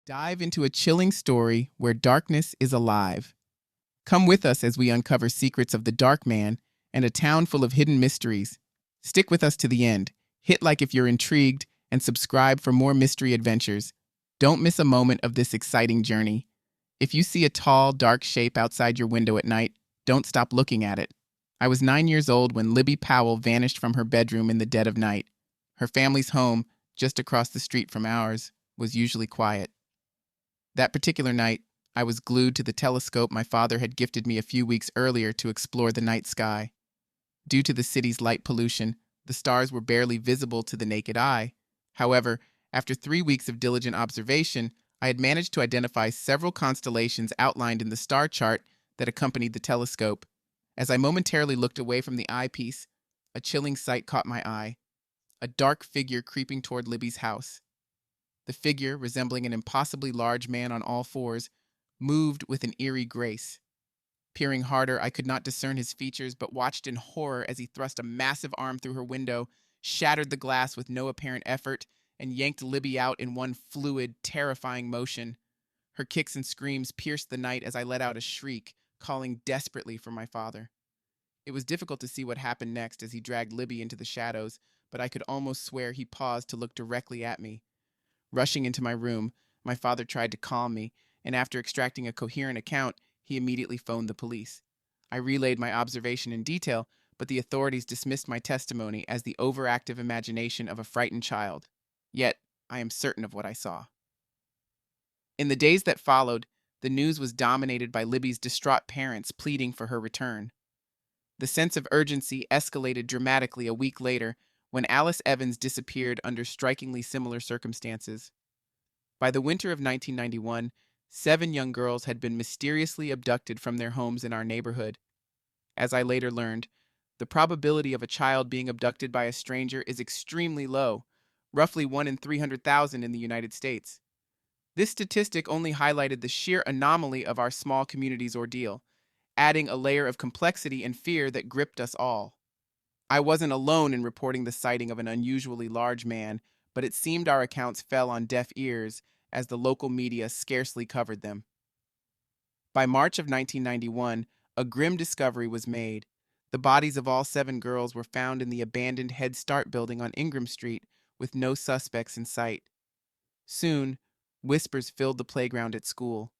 Dive into a chilling story where darkness is alive. Come with us as we uncover secrets of the Dark Man and a town full of hidden mysteries. Stick with us to the end. Hit like if you're intrigued and subscribe for more mystery adventures. Don't miss a moment of this exciting journey. If you see a tall, dark shape outside your window at night, don't stop looking at it. I was 9 years old when Libby Powell vanished from her bedroom in the dead of night. Her family's home, just across the street from ours, was usually quiet. That particular night, I was glued to the telescope my father had gifted me a few weeks earlier to explore the night sky. Due to the city's light pollution, the stars were barely visible to the naked eye. However, after 3 weeks of diligent observation, I had managed to identify several constellations outlined in the star chart that accompanied the telescope. As I momentarily looked away from the eyepiece, a chilling sight caught my eye. A dark figure creeping toward Libby's house. The figure, resembling an impossibly large man on all fours, moved with an eerie grace. Peering harder, I could not discern his features, but watched in horror as he thrust a massive arm through her window, shattered the glass with no apparent effort, and yanked Libby out in one fluid, terrifying motion. Her kicks and screams pierced the night as I let out a shriek, calling desperately for my father. It was difficult to see what happened next as he dragged Libby into the shadows, but I could almost swear he paused to look directly at me. Rushing into my room, my father tried to calm me, and after extracting a coherent account, he immediately phoned the police. I relayed my observation in detail, but the authorities dismissed my testimony as the overactive imagination of a frightened child. Yet, I am certain of what I saw. In the days that followed, the news was dominated by Libby's distraught parents pleading for her return. The sense of urgency escalated dramatically a week later when Alice Evans disappeared under strikingly similar circumstances. By the winter of 1991, 7 young girls had been mysteriously abducted from their homes in our neighborhood. As I later learned, the probability of a child being abducted by a stranger is extremely low, roughly 1 in 300,000 in the United States. This statistic only highlighted the sheer anomaly of our small community's ordeal, adding a layer of complexity and fear that gripped us all. I wasn't alone in reporting the sighting of an unusually large man, but it seemed our accounts fell on deaf ears as the local media scarcely covered them. By March of 1991, a grim discovery was made. The bodies of all 7 girls were found in the abandoned Head Start building on Ingram Street, with no suspects in sight. Soon, whispers filled the playground at school.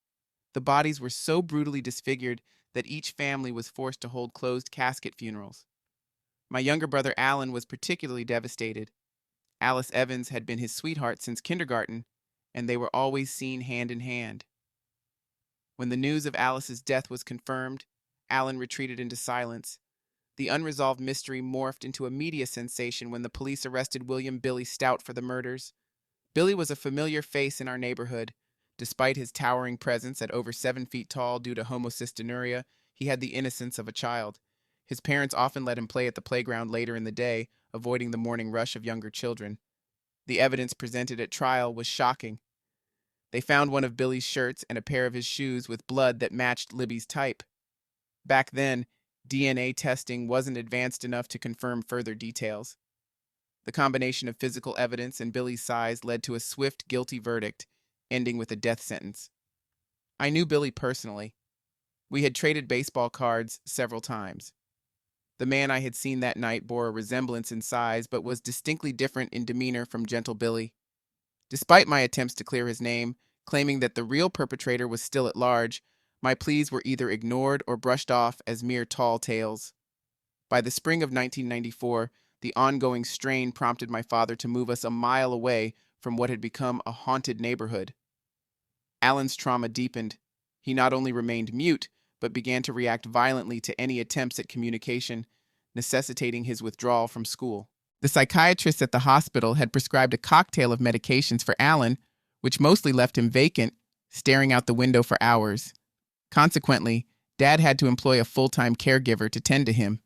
The bodies were so brutally disfigured that each family was forced to hold closed casket funerals. My younger brother Alan was particularly devastated. Alice Evans had been his sweetheart since kindergarten, and they were always seen hand in hand. When the news of Alice's death was confirmed, Alan retreated into silence. The unresolved mystery morphed into a media sensation when the police arrested William "Billy" Stout for the murders. Billy was a familiar face in our neighborhood. Despite his towering presence at over 7 feet tall due to homocystinuria, he had the innocence of a child. His parents often let him play at the playground later in the day, avoiding the morning rush of younger children. The evidence presented at trial was shocking. They found one of Billy's shirts and a pair of his shoes with blood that matched Libby's type. Back then, DNA testing wasn't advanced enough to confirm further details. The combination of physical evidence and Billy's size led to a swift guilty verdict, ending with a death sentence. I knew Billy personally. We had traded baseball cards several times. The man I had seen that night bore a resemblance in size, but was distinctly different in demeanor from Gentle Billy. Despite my attempts to clear his name, claiming that the real perpetrator was still at large, my pleas were either ignored or brushed off as mere tall tales. By the spring of 1994, the ongoing strain prompted my father to move us a mile away from what had become a haunted neighborhood. Alan's trauma deepened. He not only remained mute, but began to react violently to any attempts at communication, necessitating his withdrawal from school. The psychiatrist at the hospital had prescribed a cocktail of medications for Alan, which mostly left him vacant, staring out the window for hours. Consequently, Dad had to employ a full-time caregiver to tend to him.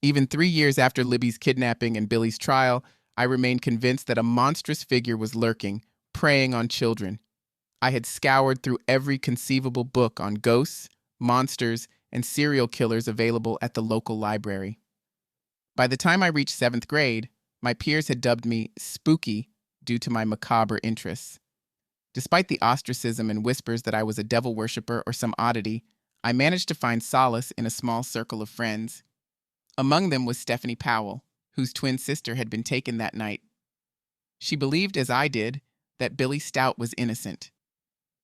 Even 3 years after Libby's kidnapping and Billy's trial, I remained convinced that a monstrous figure was lurking, preying on children. I had scoured through every conceivable book on ghosts, monsters, and serial killers available at the local library. By the time I reached 7th grade, my peers had dubbed me Spooky due to my macabre interests. Despite the ostracism and whispers that I was a devil worshiper or some oddity, I managed to find solace in a small circle of friends. Among them was Stephanie Powell, whose twin sister had been taken that night. She believed, as I did, that Billy Stout was innocent.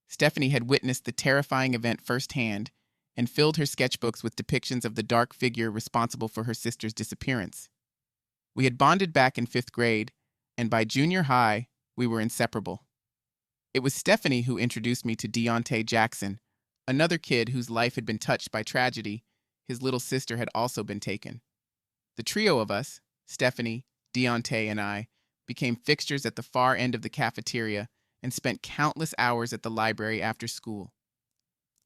Stephanie had witnessed the terrifying event firsthand and filled her sketchbooks with depictions of the dark figure responsible for her sister's disappearance. We had bonded back in 5th grade, and by junior high, we were inseparable. It was Stephanie who introduced me to Deontay Jackson, another kid whose life had been touched by tragedy. His little sister had also been taken. The trio of us, Stephanie, Deontay, and I, became fixtures at the far end of the cafeteria and spent countless hours at the library after school.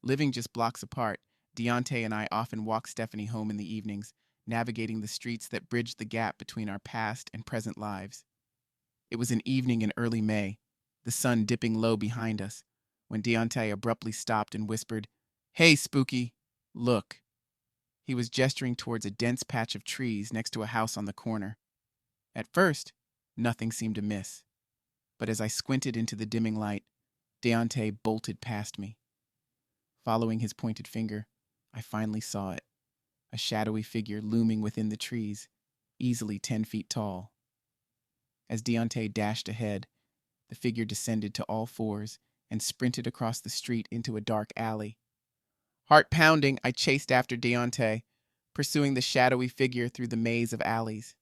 Living just blocks apart, Deontay and I often walked Stephanie home in the evenings, navigating the streets that bridged the gap between our past and present lives. It was an evening in early May, the sun dipping low behind us, when Deontay abruptly stopped and whispered, "Hey, Spooky, look." He was gesturing towards a dense patch of trees next to a house on the corner. At first, nothing seemed amiss, but as I squinted into the dimming light, Deontay bolted past me. Following his pointed finger, I finally saw it, a shadowy figure looming within the trees, easily 10 feet tall. As Deontay dashed ahead, the figure descended to all fours and sprinted across the street into a dark alley. Heart pounding, I chased after Deontay, pursuing the shadowy figure through the maze of alleys.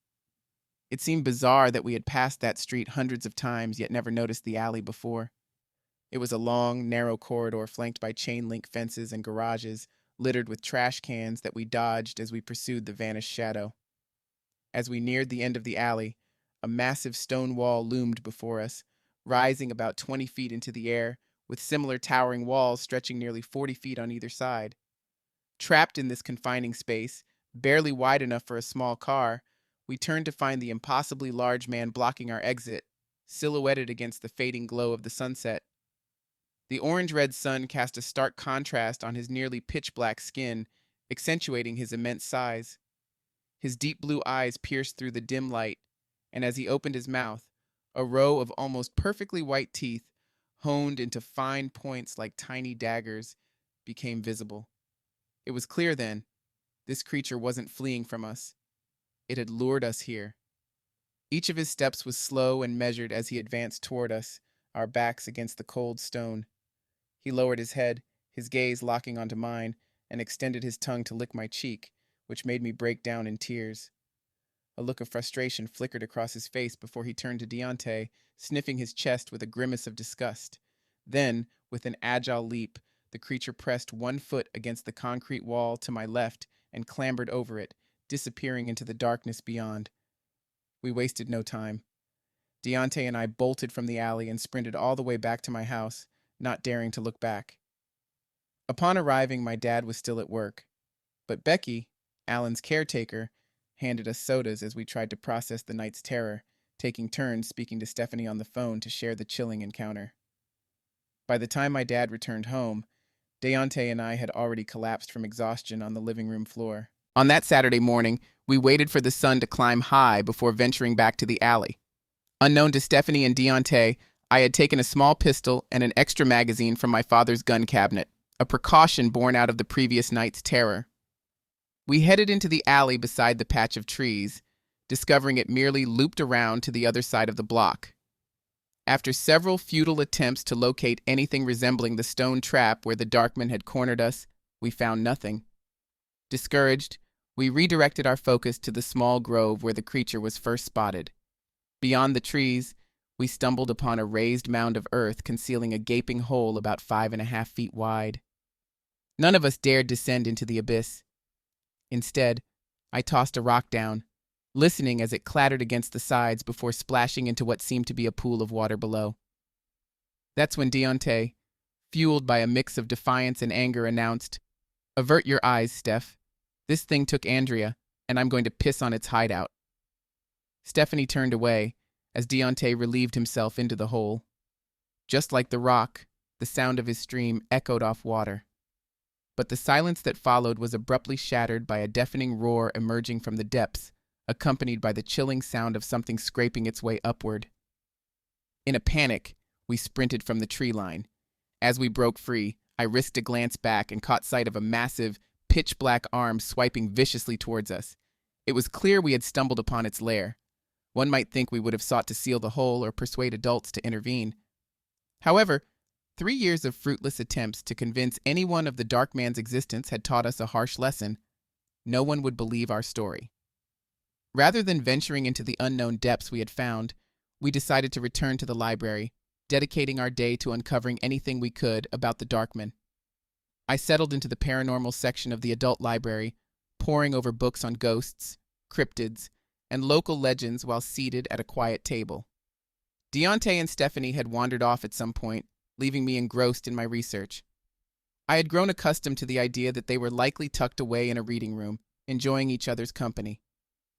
It seemed bizarre that we had passed that street hundreds of times yet never noticed the alley before. It was a long, narrow corridor flanked by chain-link fences and garages, littered with trash cans that we dodged as we pursued the vanished shadow. As we neared the end of the alley, a massive stone wall loomed before us, rising about 20 feet into the air, with similar towering walls stretching nearly 40 feet on either side. Trapped in this confining space, barely wide enough for a small car, we turned to find the impossibly large man blocking our exit, silhouetted against the fading glow of the sunset. The orange-red sun cast a stark contrast on his nearly pitch-black skin, accentuating his immense size. His deep blue eyes pierced through the dim light, and as he opened his mouth, a row of almost perfectly white teeth, honed into fine points like tiny daggers, became visible. It was clear then, this creature wasn't fleeing from us. It had lured us here. Each of his steps was slow and measured as he advanced toward us, our backs against the cold stone. He lowered his head, his gaze locking onto mine, and extended his tongue to lick my cheek, which made me break down in tears. A look of frustration flickered across his face before he turned to Deontay, sniffing his chest with a grimace of disgust. Then, with an agile leap, the creature pressed one foot against the concrete wall to my left and clambered over it, disappearing into the darkness beyond. We wasted no time. Deontay and I bolted from the alley and sprinted all the way back to my house, not daring to look back. Upon arriving, my dad was still at work, but Becky, Alan's caretaker, handed us sodas as we tried to process the night's terror, taking turns speaking to Stephanie on the phone to share the chilling encounter. By the time my dad returned home, Deontay and I had already collapsed from exhaustion on the living room floor. On that Saturday morning, we waited for the sun to climb high before venturing back to the alley. Unknown to Stephanie and Deontay, I had taken a small pistol and an extra magazine from my father's gun cabinet, a precaution born out of the previous night's terror. We headed into the alley beside the patch of trees, discovering it merely looped around to the other side of the block. After several futile attempts to locate anything resembling the stone trap where the Darkman had cornered us, we found nothing. Discouraged, we redirected our focus to the small grove where the creature was first spotted. Beyond the trees, we stumbled upon a raised mound of earth concealing a gaping hole about 5.5 feet wide. None of us dared descend into the abyss. Instead, I tossed a rock down, listening as it clattered against the sides before splashing into what seemed to be a pool of water below. That's when Deontay, fueled by a mix of defiance and anger, announced, "Avert your eyes, Steph. This thing took Andrea, and I'm going to piss on its hideout." Stephanie turned away as Deontay relieved himself into the hole. Just like the rock, the sound of his stream echoed off water. But the silence that followed was abruptly shattered by a deafening roar emerging from the depths, accompanied by the chilling sound of something scraping its way upward. In a panic, We sprinted from the tree line. As we broke free, I risked a glance back and caught sight of a massive, pitch-black arm swiping viciously towards us. It was clear we had stumbled upon its lair. One might think we would have sought to seal the hole or persuade adults to intervene. However, 3 years of fruitless attempts to convince anyone of the Dark Man's existence had taught us a harsh lesson. No one would believe our story. Rather than venturing into the unknown depths we had found, we decided to return to the library, dedicating our day to uncovering anything we could about the Darkman. I settled into the paranormal section of the adult library, poring over books on ghosts, cryptids, and local legends while seated at a quiet table. Deontay and Stephanie had wandered off at some point, leaving me engrossed in my research. I had grown accustomed to the idea that they were likely tucked away in a reading room, enjoying each other's company.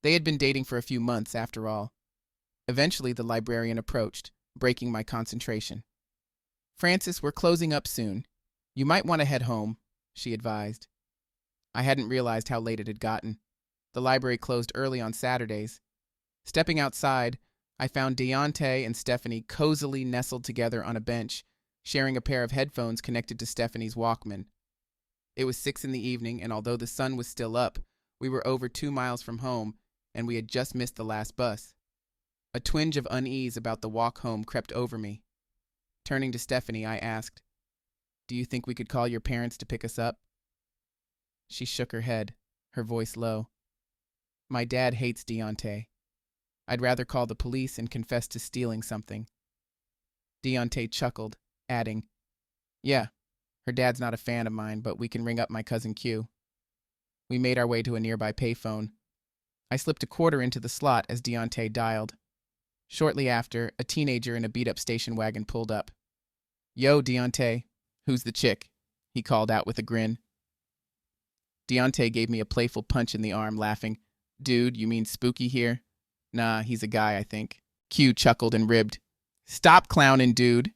They had been dating for a few months, after all. Eventually, the librarian approached, breaking my concentration. "Francis, we're closing up soon. You might want to head home," she advised. I hadn't realized how late it had gotten. The library closed early on Saturdays. Stepping outside, I found Deontay and Stephanie cozily nestled together on a bench, sharing a pair of headphones connected to Stephanie's Walkman. It was 6 in the evening, and although the sun was still up, we were over 2 miles from home, and we had just missed the last bus. A twinge of unease about the walk home crept over me. Turning to Stephanie, I asked, "Do you think we could call your parents to pick us up?" She shook her head, her voice low. "My dad hates Deontay. I'd rather call the police and confess to stealing something." Deontay chuckled, adding, "Yeah, her dad's not a fan of mine, but we can ring up my cousin Q." We made our way to a nearby payphone. I slipped a quarter into the slot as Deontay dialed. Shortly after, a teenager in a beat-up station wagon pulled up. "Yo, Deontay, who's the chick?" he called out with a grin. Deontay gave me a playful punch in the arm, laughing. "Dude, you mean Spooky here?" "Nah, he's a guy, I think." Q chuckled and ribbed. "Stop clowning, dude.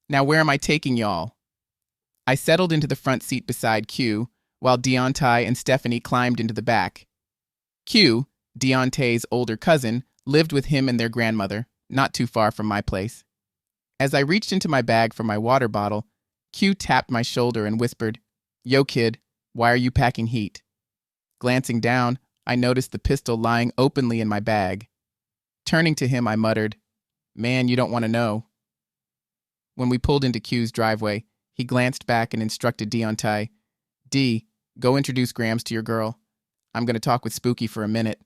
Now where am I taking y'all?" I settled into the front seat beside Q, while Deontay and Stephanie climbed into the back. Q, Deontay's older cousin, lived with him and their grandmother, not too far from my place. As I reached into my bag for my water bottle, Q tapped my shoulder and whispered, "Yo, kid, why are you packing heat?" Glancing down, I noticed the pistol lying openly in my bag. Turning to him, I muttered, "Man, you don't want to know." When we pulled into Q's driveway, he glanced back and instructed Deontay, "D, go introduce Grams to your girl. I'm going to talk with Spooky for a minute."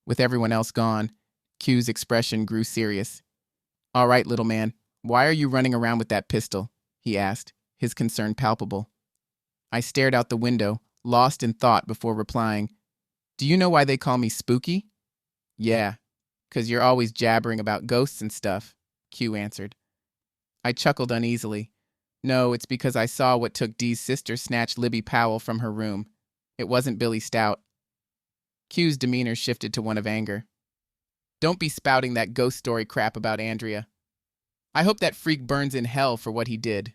With everyone else gone, Q's expression grew serious. "All right, little man, why are you running around with that pistol?" he asked, his concern palpable. I stared out the window, lost in thought before replying, "Do you know why they call me Spooky?" "Yeah, 'cause you're always jabbering about ghosts and stuff," Q answered. I chuckled uneasily. "No, it's because I saw what took Dee's sister snatch Libby Powell from her room. It wasn't Billy Stout." Q's demeanor shifted to one of anger. "Don't be spouting that ghost story crap about Andrea. I hope that freak burns in hell for what he did."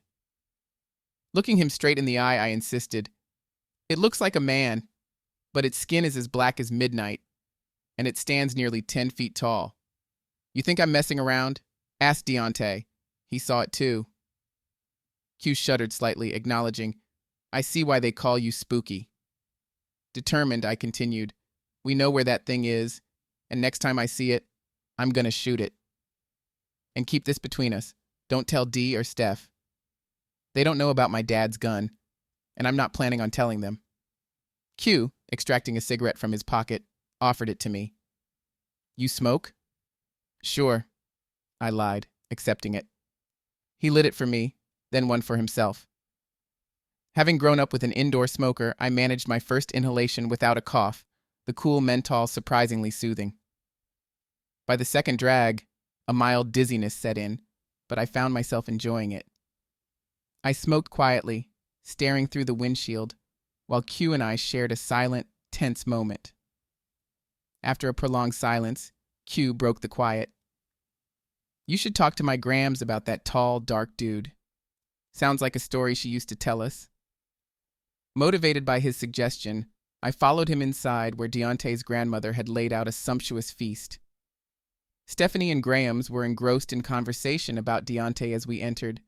Looking him straight in the eye, I insisted, "It looks like a man, but its skin is as black as midnight, and it stands nearly 10 feet tall. You think I'm messing around? Ask Deontay. He saw it too." Q shuddered slightly, acknowledging, "I see why they call you Spooky." Determined, I continued, "We know where that thing is, and next time I see it, I'm gonna shoot it. And keep this between us. Don't tell Dee or Steph. They don't know about my dad's gun, and I'm not planning on telling them." Q, extracting a cigarette from his pocket, offered it to me. "You smoke?" "Sure," I lied, accepting it. He lit it for me, then one for himself. Having grown up with an indoor smoker, I managed my first inhalation without a cough, the cool menthol surprisingly soothing. By the second drag, a mild dizziness set in, but I found myself enjoying it. I smoked quietly, staring through the windshield, while Q and I shared a silent, tense moment. After a prolonged silence, Q broke the quiet. "You should talk to my Grams about that tall, dark dude. Sounds like a story she used to tell us." Motivated by his suggestion, I followed him inside where Deontay's grandmother had laid out a sumptuous feast. Stephanie and Grams were engrossed in conversation about Deontay as we entered.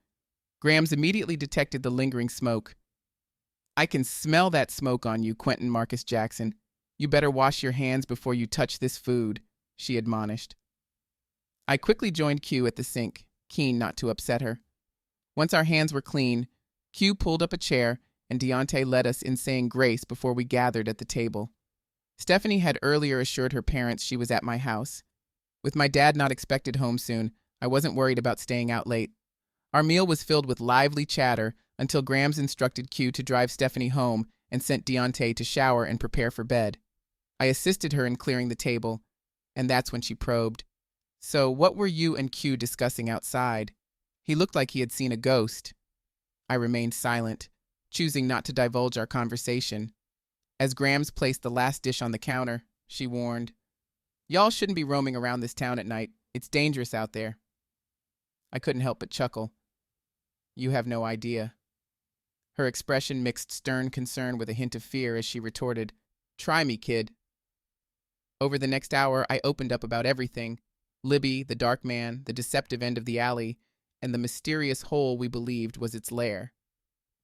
Grams immediately detected the lingering smoke. "I can smell that smoke on you, Quentin Marcus Jackson. You better wash your hands before you touch this food," she admonished. I quickly joined Q at the sink, keen not to upset her. Once our hands were clean, Q pulled up a chair and Deontay led us in saying grace before we gathered at the table. Stephanie had earlier assured her parents she was at my house. With my dad not expected home soon, I wasn't worried about staying out late. Our meal was filled with lively chatter until Grams instructed Q to drive Stephanie home and sent Deontay to shower and prepare for bed. I assisted her in clearing the table, and that's when she probed. "So what were you and Q discussing outside? He looked like he had seen a ghost." I remained silent, choosing not to divulge our conversation. As Grams placed the last dish on the counter, she warned, "Y'all shouldn't be roaming around this town at night. It's dangerous out there." I couldn't help but chuckle. "You have no idea." Her expression mixed stern concern with a hint of fear as she retorted, "Try me, kid." Over the next hour, I opened up about everything: Libby, the dark man, the deceptive end of the alley, and the mysterious hole we believed was its lair.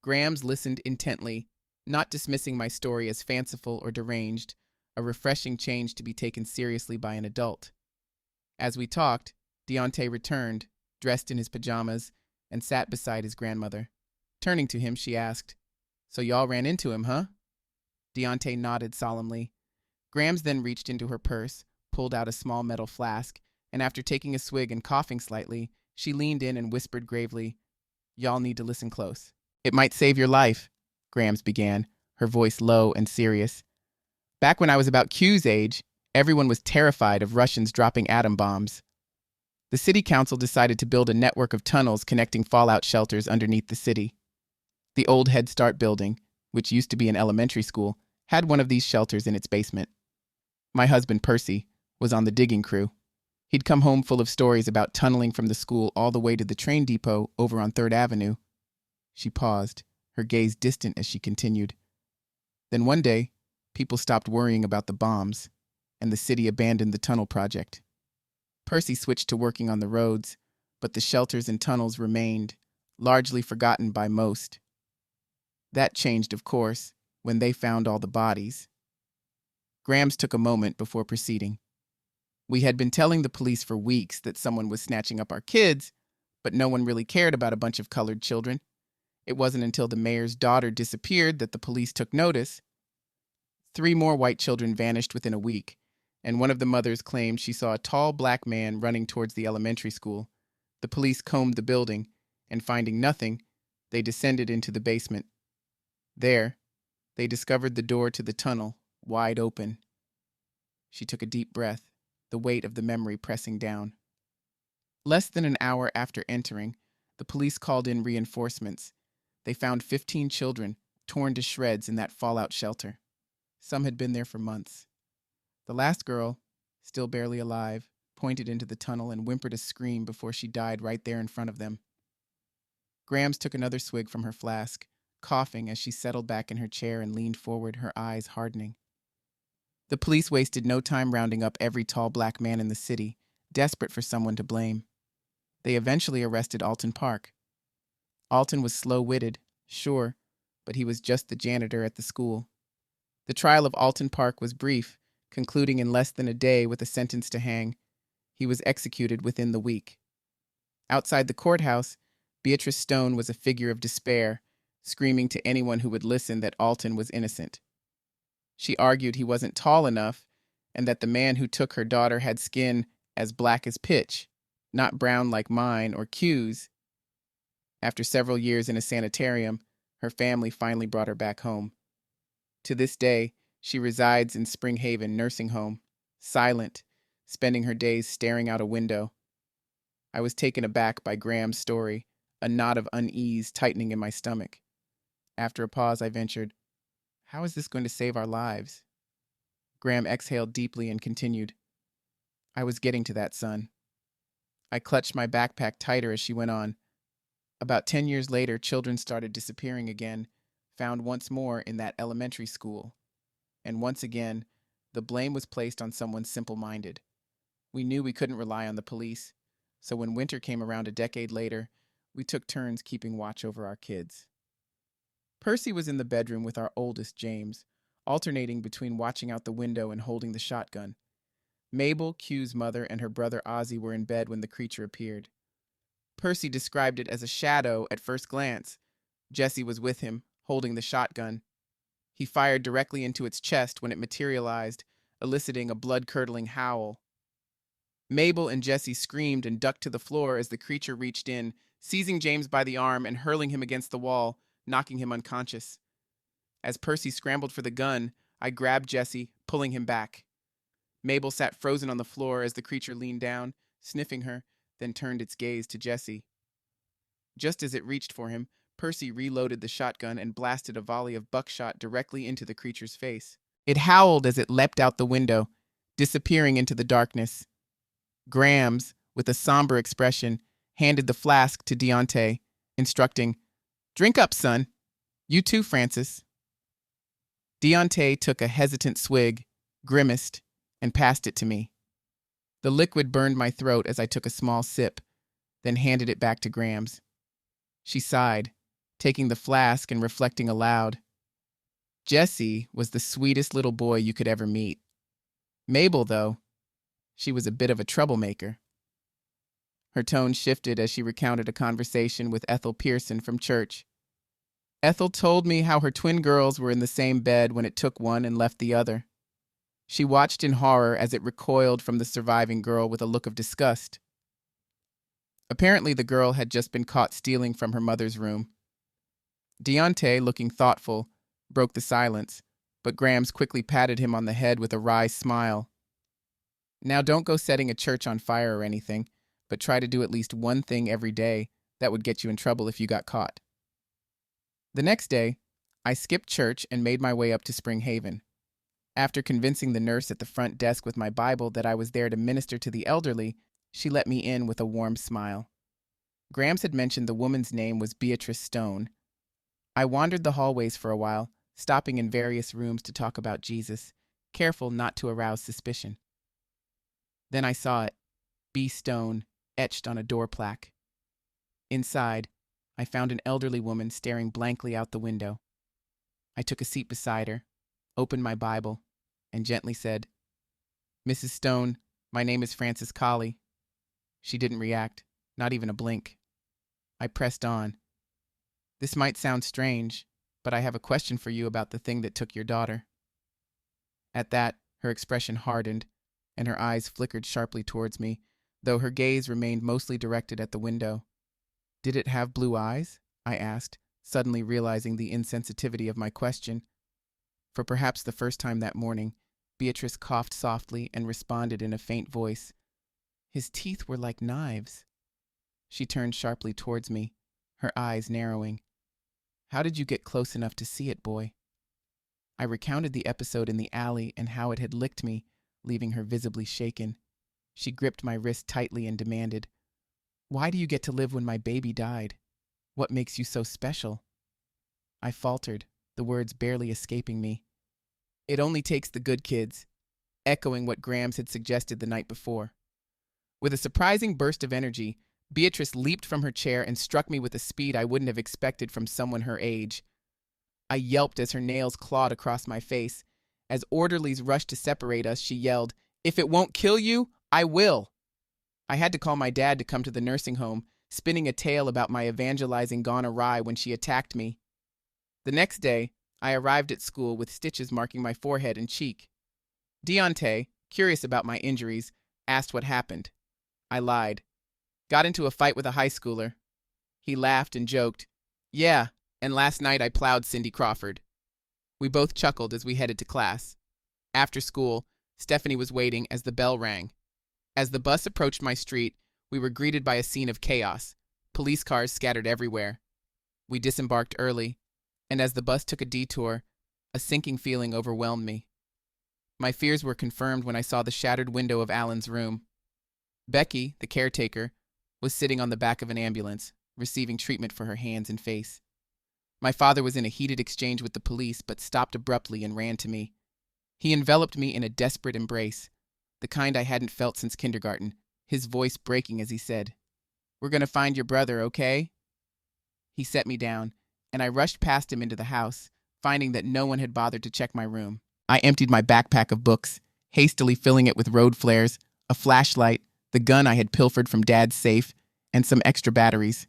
Grams listened intently, not dismissing my story as fanciful or deranged, a refreshing change to be taken seriously by an adult. As we talked, Deontay returned, dressed in his pajamas, and sat beside his grandmother. Turning to him, she asked, "So y'all ran into him, huh?" Deontay nodded solemnly. Grams then reached into her purse, pulled out a small metal flask, and after taking a swig and coughing slightly, she leaned in and whispered gravely, "Y'all need to listen close. It might save your life," Grams began, her voice low and serious. "Back when I was about Q's age, everyone was terrified of Russians dropping atom bombs. The city council decided to build a network of tunnels connecting fallout shelters underneath the city. The old Head Start building, which used to be an elementary school, had one of these shelters in its basement. My husband, Percy, was on the digging crew. He'd come home full of stories about tunneling from the school all the way to the train depot over on 3rd Avenue. She paused, her gaze distant as she continued. Then one day, people stopped worrying about the bombs, and the city abandoned the tunnel project. Percy switched to working on the roads, but the shelters and tunnels remained, largely forgotten by most. That changed, of course, when they found all the bodies." Grams took a moment before proceeding. "We had been telling the police for weeks that someone was snatching up our kids, but no one really cared about a bunch of colored children. It wasn't until the mayor's daughter disappeared that the police took notice. 3 more white children vanished within a week, and one of the mothers claimed she saw a tall black man running towards the elementary school. The police combed the building, and finding nothing, they descended into the basement. There, they discovered the door to the tunnel, wide open." She took a deep breath, the weight of the memory pressing down. Less than an hour after entering, the police called in reinforcements. They found 15 children, torn to shreds in that fallout shelter. Some had been there for months. The last girl, still barely alive, pointed into the tunnel and whimpered a scream before she died right there in front of them. Grams took another swig from her flask, coughing as she settled back in her chair and leaned forward, her eyes hardening. The police wasted no time rounding up every tall black man in the city, desperate for someone to blame. They eventually arrested Alton Park. Alton was slow-witted, sure, but he was just the janitor at the school. The trial of Alton Park was brief, concluding in less than a day with a sentence to hang. He was executed within the week. Outside the courthouse, Beatrice Stone was a figure of despair, screaming to anyone who would listen that Alton was innocent. She argued he wasn't tall enough and that the man who took her daughter had skin as black as pitch, not brown like mine or Q's. After several years in a sanitarium, her family finally brought her back home. To this day, she resides in Spring Haven Nursing Home, silent, spending her days staring out a window. I was taken aback by Graham's story, a knot of unease tightening in my stomach. After a pause, I ventured, "How is this going to save our lives?" Graham exhaled deeply and continued, "I was getting to that, son." I clutched my backpack tighter as she went on. About 10 years later, children started disappearing again, found once more in that elementary school. And once again, the blame was placed on someone simple-minded. We knew we couldn't rely on the police, so when winter came around a decade later, we took turns keeping watch over our kids. Percy was in the bedroom with our oldest, James, alternating between watching out the window and holding the shotgun. Mabel, Q's mother, and her brother Ozzy were in bed when the creature appeared. Percy described it as a shadow at first glance. Jesse was with him, holding the shotgun. He fired directly into its chest when it materialized, eliciting a blood-curdling howl. Mabel and Jesse screamed and ducked to the floor as the creature reached in, seizing James by the arm and hurling him against the wall, knocking him unconscious. As Percy scrambled for the gun, I grabbed Jesse, pulling him back. Mabel sat frozen on the floor as the creature leaned down, sniffing her, then turned its gaze to Jesse. Just as it reached for him, Percy reloaded the shotgun and blasted a volley of buckshot directly into the creature's face. It howled as it leapt out the window, disappearing into the darkness. Grams, with a somber expression, handed the flask to Deontay, instructing, "Drink up, son. You too, Francis." Deontay took a hesitant swig, grimaced, and passed it to me. The liquid burned my throat as I took a small sip, then handed it back to Grams. She sighed, taking the flask and reflecting aloud. Jesse was the sweetest little boy you could ever meet. Mabel, though, she was a bit of a troublemaker. Her tone shifted as she recounted a conversation with Ethel Pearson from church. Ethel told me how her twin girls were in the same bed when it took one and left the other. She watched in horror as it recoiled from the surviving girl with a look of disgust. Apparently, the girl had just been caught stealing from her mother's room. Deontay, looking thoughtful, broke the silence, but Grams quickly patted him on the head with a wry smile. Now, don't go setting a church on fire or anything, but try to do at least one thing every day that would get you in trouble if you got caught. The next day, I skipped church and made my way up to Spring Haven. After convincing the nurse at the front desk with my Bible that I was there to minister to the elderly, she let me in with a warm smile. Grams had mentioned the woman's name was Beatrice Stone. I wandered the hallways for a while, stopping in various rooms to talk about Jesus, careful not to arouse suspicion. Then I saw it, B. Stone, etched on a door plaque. Inside, I found an elderly woman staring blankly out the window. I took a seat beside her, opened my Bible, and gently said, "Mrs. Stone, my name is Francis Colley." She didn't react, not even a blink. I pressed on. "This might sound strange, but I have a question for you about the thing that took your daughter." At that, her expression hardened, and her eyes flickered sharply towards me, though her gaze remained mostly directed at the window. "Did it have blue eyes?" I asked, suddenly realizing the insensitivity of my question. For perhaps the first time that morning, Beatrice coughed softly and responded in a faint voice, "His teeth were like knives." She turned sharply towards me, her eyes narrowing. "How did you get close enough to see it, boy?" I recounted the episode in the alley and how it had licked me, leaving her visibly shaken. She gripped my wrist tightly and demanded, "Why do you get to live when my baby died? What makes you so special?" I faltered, the words barely escaping me. "It only takes the good kids," echoing what Grams had suggested the night before. With a surprising burst of energy, Beatrice leaped from her chair and struck me with a speed I wouldn't have expected from someone her age. I yelped as her nails clawed across my face. As orderlies rushed to separate us, she yelled, "If it won't kill you, I will." I had to call my dad to come to the nursing home, spinning a tale about my evangelizing gone awry when she attacked me. The next day, I arrived at school with stitches marking my forehead and cheek. Deontay, curious about my injuries, asked what happened. I lied. "Got into a fight with a high schooler." He laughed and joked, "Yeah, and last night I plowed Cindy Crawford." We both chuckled as we headed to class. After school, Stephanie was waiting as the bell rang. As the bus approached my street, we were greeted by a scene of chaos. Police cars scattered everywhere. We disembarked early, and as the bus took a detour, a sinking feeling overwhelmed me. My fears were confirmed when I saw the shattered window of Alan's room. Becky, the caretaker, was sitting on the back of an ambulance, receiving treatment for her hands and face. My father was in a heated exchange with the police, but stopped abruptly and ran to me. He enveloped me in a desperate embrace. the kind I hadn't felt since kindergarten, his voice breaking as he said, "We're going to find your brother, okay?" He set me down, and I rushed past him into the house, finding that no one had bothered to check my room. I emptied my backpack of books, hastily filling it with road flares, a flashlight, the gun I had pilfered from Dad's safe, and some extra batteries.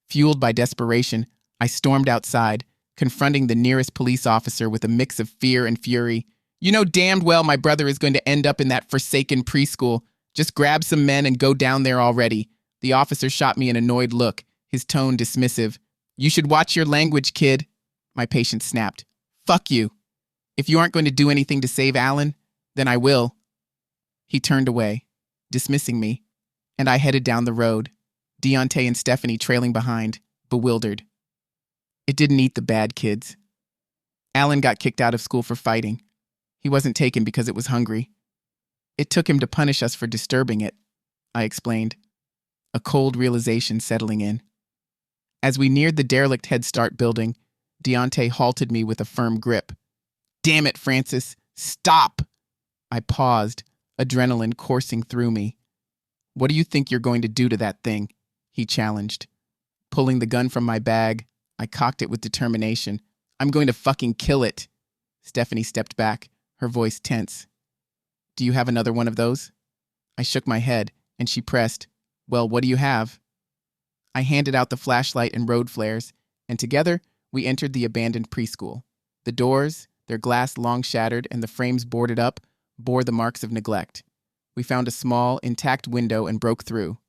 Fueled by desperation, I stormed outside, confronting the nearest police officer with a mix of fear and fury. "You know damned well my brother is going to end up in that forsaken preschool. Just grab some men and go down there already." The officer shot me an annoyed look, his tone dismissive. "You should watch your language, kid." My patient snapped. "Fuck you. If you aren't going to do anything to save Alan, then I will." He turned away, dismissing me, and I headed down the road, Deontay and Stephanie trailing behind, bewildered. It didn't eat the bad kids. Alan got kicked out of school for fighting. He wasn't taken because it was hungry. It took him to punish us for disturbing it, I explained, a cold realization settling in. As we neared the derelict Head Start building, Deontay halted me with a firm grip. "Damn it, Francis, stop!" I paused, adrenaline coursing through me. "What do you think you're going to do to that thing?" he challenged. Pulling the gun from my bag, I cocked it with determination. "I'm going to fucking kill it." Stephanie stepped back, her voice tense. "Do you have another one of those?" I shook my head, and she pressed, "Well, what do you have?" I handed out the flashlight and road flares, and together we entered the abandoned preschool. The doors, their glass long shattered and the frames boarded up, bore the marks of neglect. We found a small, intact window and broke through.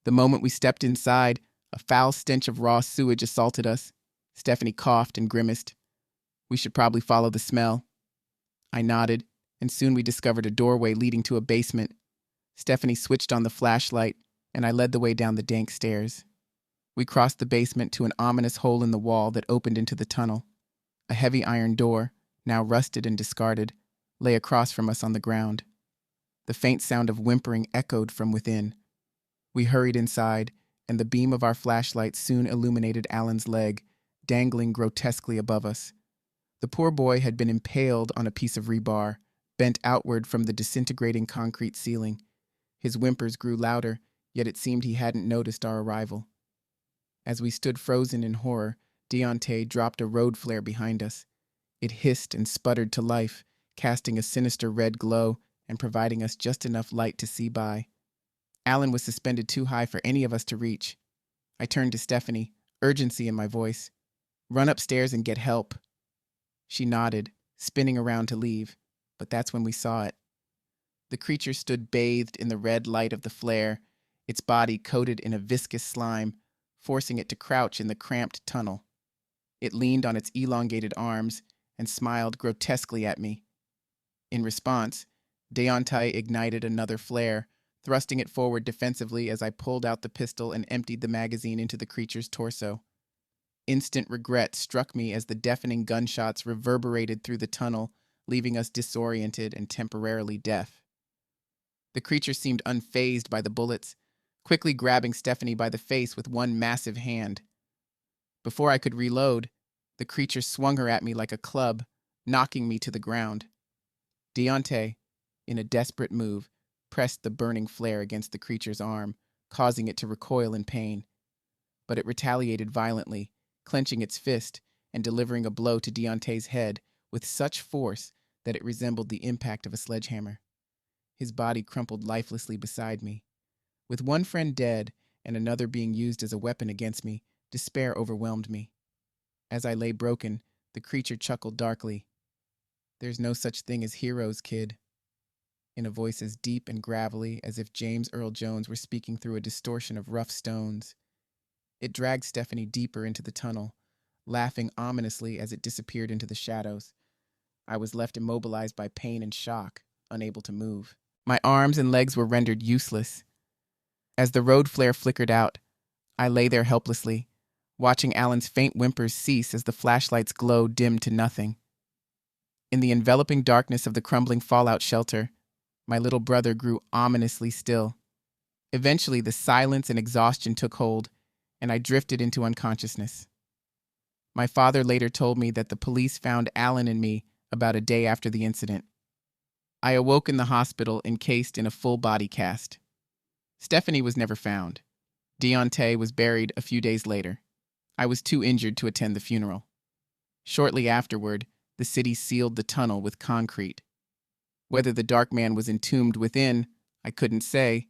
The moment we stepped inside, a foul stench of raw sewage assaulted us. Stephanie coughed and grimaced. "We should probably follow the smell." I nodded, and soon we discovered a doorway leading to a basement. Stephanie switched on the flashlight, and I led the way down the dank stairs. We crossed the basement to an ominous hole in the wall that opened into the tunnel. A heavy iron door, now rusted and discarded, lay across from us on the ground. The faint sound of whimpering echoed from within. We hurried inside, and the beam of our flashlight soon illuminated Alan's leg, dangling grotesquely above us. The poor boy had been impaled on a piece of rebar, bent outward from the disintegrating concrete ceiling. His whimpers grew louder, yet it seemed he hadn't noticed our arrival. As we stood frozen in horror, Deontay dropped a road flare behind us. It hissed and sputtered to life, casting a sinister red glow and providing us just enough light to see by. Alan was suspended too high for any of us to reach. I turned to Stephanie, urgency in my voice. "Run upstairs and get help." She nodded, spinning around to leave, but that's when we saw it. The creature stood bathed in the red light of the flare, its body coated in a viscous slime, forcing it to crouch in the cramped tunnel. It leaned on its elongated arms and smiled grotesquely at me. In response, Deontay ignited another flare, thrusting it forward defensively as I pulled out the pistol and emptied the magazine into the creature's torso. Instant regret struck me as the deafening gunshots reverberated through the tunnel, leaving us disoriented and temporarily deaf. The creature seemed unfazed by the bullets, quickly grabbing Stephanie by the face with one massive hand. Before I could reload, the creature swung her at me like a club, knocking me to the ground. Deontay, in a desperate move, pressed the burning flare against the creature's arm, causing it to recoil in pain. But it retaliated violently, clenching its fist and delivering a blow to Deontay's head with such force that it resembled the impact of a sledgehammer. His body crumpled lifelessly beside me. With one friend dead and another being used as a weapon against me, despair overwhelmed me. As I lay broken, the creature chuckled darkly. "There's no such thing as heroes, kid," in a voice as deep and gravelly as if James Earl Jones were speaking through a distortion of rough stones. It dragged Stephanie deeper into the tunnel, laughing ominously as it disappeared into the shadows. I was left immobilized by pain and shock, unable to move. My arms and legs were rendered useless. As the road flare flickered out, I lay there helplessly, watching Alan's faint whimpers cease as the flashlight's glow dimmed to nothing. In the enveloping darkness of the crumbling fallout shelter, my little brother grew ominously still. Eventually, the silence and exhaustion took hold, and I drifted into unconsciousness. My father later told me that the police found Alan and me about a day after the incident. I awoke in the hospital encased in a full body cast. Stephanie was never found. Deontay was buried a few days later. I was too injured to attend the funeral. Shortly afterward, the city sealed the tunnel with concrete. Whether the dark man was entombed within, I couldn't say,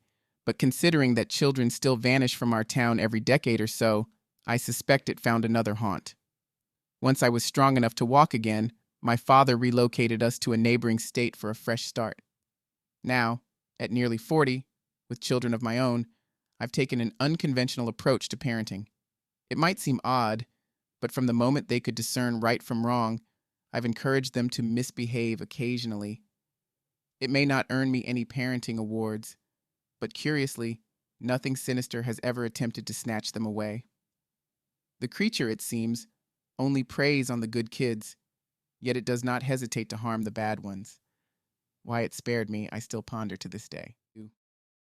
but considering that children still vanish from our town every decade or so, I suspect it found another haunt. Once I was strong enough to walk again, my father relocated us to a neighboring state for a fresh start. Now, at nearly 40, with children of my own, I've taken an unconventional approach to parenting. It might seem odd, but from the moment they could discern right from wrong, I've encouraged them to misbehave occasionally. It may not earn me any parenting awards, but curiously, nothing sinister has ever attempted to snatch them away. The creature, it seems, only preys on the good kids, yet it does not hesitate to harm the bad ones. Why it spared me, I still ponder to this day.